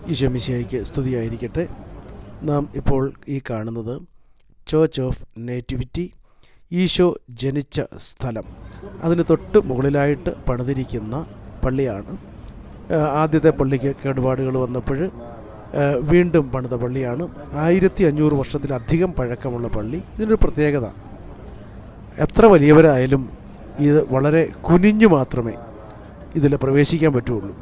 ഈശോ മിശിഹായ്ക്ക് സ്തുതിയായിരിക്കട്ടെ. നാം ഇപ്പോൾ ഈ കാണുന്നത് ചർച്ച് ഓഫ് നേറ്റിവിറ്റി, ഈശോ ജനിച്ച സ്ഥലം. അതിന് തൊട്ട് മുകളിലായിട്ട് പണിതിരിക്കുന്ന പള്ളിയാണ്. ആദ്യത്തെ പള്ളിക്ക് കേടുപാടുകൾ വന്നപ്പോൾ വീണ്ടും പണിത പള്ളിയാണ്. 1500 വർഷത്തിലധികം പഴക്കമുള്ള പള്ളി. ഇതിനൊരു പ്രത്യേകത, എത്ര വലിയവരായാലും ഇത് വളരെ കുനിഞ്ഞു മാത്രമേ ഇതിൽ പ്രവേശിക്കാൻ പറ്റുള്ളൂ.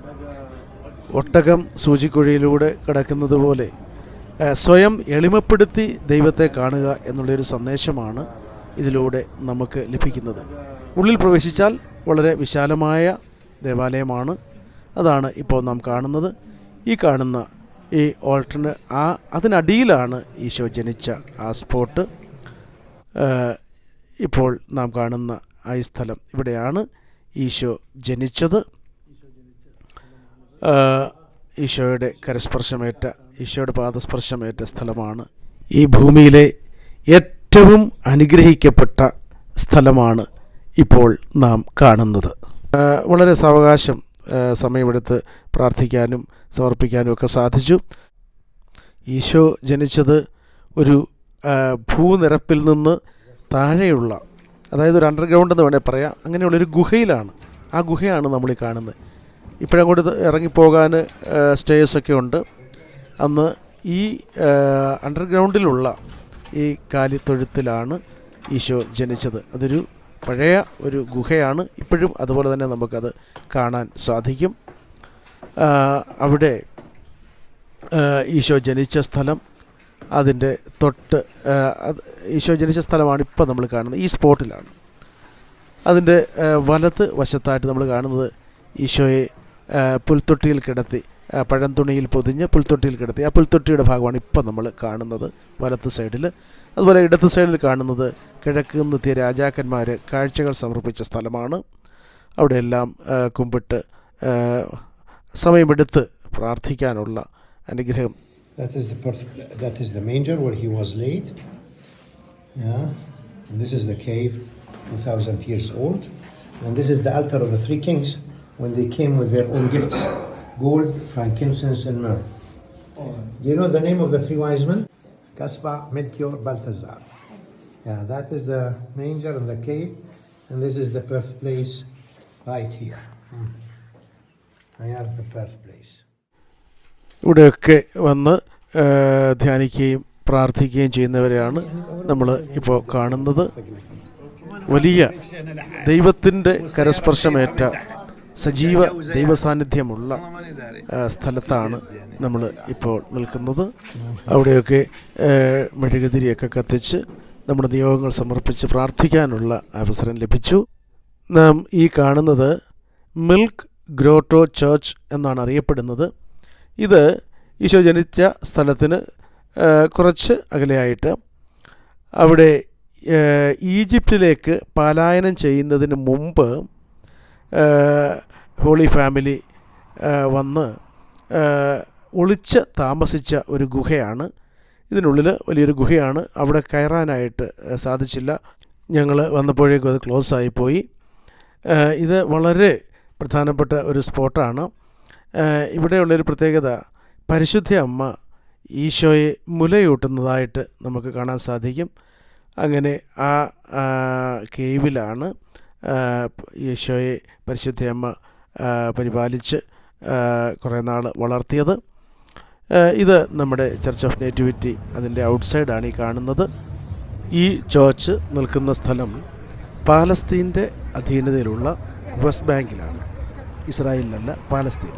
ഒട്ടകം സൂചിക്കുഴിയിലൂടെ കിടക്കുന്നത് പോലെ സ്വയം എളിമപ്പെടുത്തി ദൈവത്തെ കാണുക എന്നുള്ളൊരു സന്ദേശമാണ് ഇതിലൂടെ നമുക്ക് ലഭിക്കുന്നത്. ഉള്ളിൽ പ്രവേശിച്ചാൽ വളരെ വിശാലമായ ദേവാലയമാണ്. അതാണ് ഇപ്പോൾ നാം കാണുന്നത്. ഈ കാണുന്ന ഈ ഓൾട്ടറിന് അതിനടിയിലാണ് ഈശോ ജനിച്ച ആ സ്പോട്ട്. ഇപ്പോൾ നാം കാണുന്ന ഈ സ്ഥലം, ഇവിടെയാണ് ഈശോ ജനിച്ചത്. ഈശോയുടെ കരസ്പർശമേറ്റ, ഈശോയുടെ പാദസ്പർശമേറ്റ സ്ഥലമാണ്. ഈ ഭൂമിയിലെ ഏറ്റവും അനുഗ്രഹിക്കപ്പെട്ട സ്ഥലമാണ് ഇപ്പോൾ നാം കാണുന്നത്. വളരെ സാവകാശം സമയമെടുത്ത് പ്രാർത്ഥിക്കാനും സമർപ്പിക്കാനും ഒക്കെ സാധിച്ചു. ഈശോ ജനിച്ചത് ഒരു ഭൂനിരപ്പിൽ നിന്ന് താഴെയുള്ള, അതായത് ഒരു അണ്ടർഗ്രൗണ്ട് എന്ന് വേണേൽ പറയാം, അങ്ങനെയുള്ളൊരു ഗുഹയിലാണ്. ആ ഗുഹയാണ് നമ്മൾ ഈ കാണുന്നത്. ഇപ്പോഴങ്ങോട്ട് ഇറങ്ങിപ്പോകാൻ സ്റ്റേഴ്സൊക്കെ ഉണ്ട്. അന്ന് ഈ അണ്ടർഗ്രൗണ്ടിലുള്ള ഈ കാലിത്തൊഴുത്തിലാണ് ഈശോ ജനിച്ചത്. അതൊരു പഴയ ഒരു ഗുഹയാണ്. ഇപ്പോഴും അതുപോലെ തന്നെ നമുക്കത് കാണാൻ സാധിക്കും. അവിടെ ഈശോ ജനിച്ച സ്ഥലം, അതിൻ്റെ തൊട്ട് ഈശോ ജനിച്ച സ്ഥലമാണ് ഇപ്പോൾ നമ്മൾ കാണുന്നത്. ഈ സ്പോട്ടിലാണ്. അതിൻ്റെ വലത് വശത്തായിട്ട് നമ്മൾ കാണുന്നത് ഈശോയെ പുൽത്തൊട്ടിയിൽ കിടത്തി, പഴംതുണിയിൽ പൊതിഞ്ഞ് പുൽത്തൊട്ടിയിൽ കിടത്തി. ആ പുൽത്തൊട്ടിയുടെ ഭാഗമാണ് ഇപ്പം നമ്മൾ കാണുന്നത് വലത്ത് സൈഡിൽ. അതുപോലെ ഇടത്ത് സൈഡിൽ കാണുന്നത് കിഴക്ക് നിന്നെത്തിയ രാജാക്കന്മാർ കാഴ്ചകൾ സമർപ്പിച്ച സ്ഥലമാണ്. അവിടെയെല്ലാം കുമ്പിട്ട് സമയമെടുത്ത് പ്രാർത്ഥിക്കാനുള്ള അനുഗ്രഹം. That is the manger where he was laid. Yeah. And this is the cave, 2000 years old. And this is the altar of the three kings when they came with their own gifts: gold, frankincense, and myrrh. Do you know the name of the three wise men? Caspar, Melchior, Balthazar. Yeah, that is the manger and the cave, and this is the birthplace right here. I have the birthplace. ഇവിടെയൊക്കെ വന്ന് ധ്യാനിക്കുകയും പ്രാർത്ഥിക്കുകയും ചെയ്യുന്നവരെയാണ് നമ്മൾ ഇപ്പോൾ കാണുന്നത്. വലിയ ദൈവത്തിൻ്റെ കരസ്പർശമേറ്റ സജീവ ദൈവസാന്നിധ്യമുള്ള സ്ഥലത്താണ് നമ്മൾ ഇപ്പോൾ നിൽക്കുന്നത്. അവിടെയൊക്കെ മെഴുകുതിരിയൊക്കെ കത്തിച്ച് നമ്മുടെ നിയോഗങ്ങൾ സമർപ്പിച്ച് പ്രാർത്ഥിക്കാനുള്ള അവസരം ലഭിച്ചു. നാം ഈ കാണുന്നത് മിൽക്ക് ഗ്രോട്ടോ ചർച്ച് എന്നാണ് അറിയപ്പെടുന്നത്. ഇത് ഈശോ ജനിച്ച സ്ഥലത്തിന് കുറച്ച് അകലെയായിട്ട്, അവിടെ ഈജിപ്തിലേക്ക് പലായനം ചെയ്യുന്നതിന് മുമ്പ് ഹോളി ഫാമിലി വന്ന് ഒളിച്ച് താമസിച്ച ഒരു ഗുഹയാണ്. ഇതിനുള്ളിൽ വലിയൊരു ഗുഹയാണ്. അവിടെ കയറാനായിട്ട് സാധിച്ചില്ല. ഞങ്ങൾ വന്നപ്പോഴേക്കും അത് ക്ലോസ് ആയിപ്പോയി. ഇത് വളരെ പ്രധാനപ്പെട്ട ഒരു സ്പോട്ടാണ്. ഇവിടെയുള്ളൊരു പ്രത്യേകത, പരിശുദ്ധ അമ്മ ഈശോയെ മുലയൂട്ടുന്നതായിട്ട് നമുക്ക് കാണാൻ സാധിക്കും. അങ്ങനെ ആ കേവിലാണ് ഈശോയെ പരിശുദ്ധയമ്മ പരിപാലിച്ച് കുറേ നാൾ വളർത്തിയത്. ഇത് നമ്മുടെ ചർച്ച് ഓഫ് നേറ്റിവിറ്റി, അതിൻ്റെ ഔട്ട്സൈഡാണ് ഈ കാണുന്നത്. ഈ ചർച്ച് നിൽക്കുന്ന സ്ഥലം പാലസ്തീൻ്റെ അധീനതയിലുള്ള വെസ്റ്റ് ബാങ്കിലാണ്. ഇസ്രായേലിലല്ല, പാലസ്തീൻ.